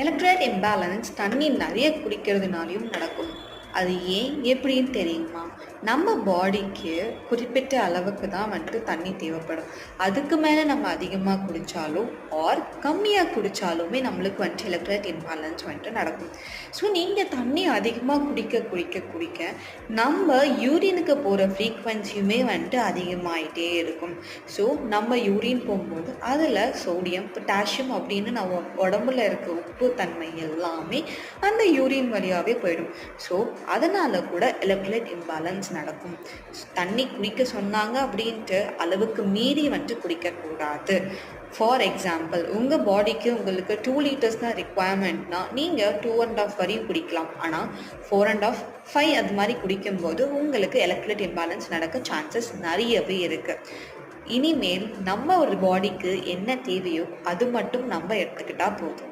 Electrolyte imbalance தண்ணி நிறைய குடிக்கிறதுனாலையும் நடக்கும். அது ஏன் எப்படின்னு தெரியுமா? நம்ம பாடிக்கு குறிப்பிட்ட அளவுக்கு தான் தண்ணி தேவைப்படும். அதுக்கு மேலே நம்ம அதிகமாக குடித்தாலும் ஆர் கம்மியாக குடித்தாலுமே நம்மளுக்கு எலக்ட்ரோலைட் இம்பேலன்ஸ் நடக்கும். ஸோ நீங்கள் தண்ணி அதிகமாக குடிக்க நம்ம யூரினுக்கு போகிற ஃப்ரீக்வன்சியுமே அதிகமாகிட்டே இருக்கும். ஸோ நம்ம யூரின் போகும்போது அதில் சோடியம், பொட்டாசியம் அப்படின்னு நம்ம உடம்புல இருக்க உப்பு தன்மை எல்லாமே அந்த யூரின் வழியாகவே போயிடும். ஸோ அதனால் கூட எலக்ட்ரோலைட் இம்பேலன்ஸ் நடக்கும். தண்ணி குடிக்க சொன்னாங்க அப்படின்ட்டு அளவுக்கு மீறி குடிக்கக்கூடாது. ஃபார் எக்ஸாம்பிள், உங்கள் பாடிக்கு உங்களுக்கு 2 liters தான் ரிக்குவயர்மெண்ட்னா நீங்கள் 2.5 வரையும் குடிக்கலாம். ஆனால் 4.5, 5 அது மாதிரி குடிக்கும்போது உங்களுக்கு எலக்ட்ரோலைட் இம்பேலன்ஸ் நடக்க சான்சஸ் நிறையவே இருக்குது. இனிமேல் நம்ம ஒரு பாடிக்கு என்ன தேவையோ அது மட்டும் நம்ம எடுத்துக்கிட்டால் போதும்.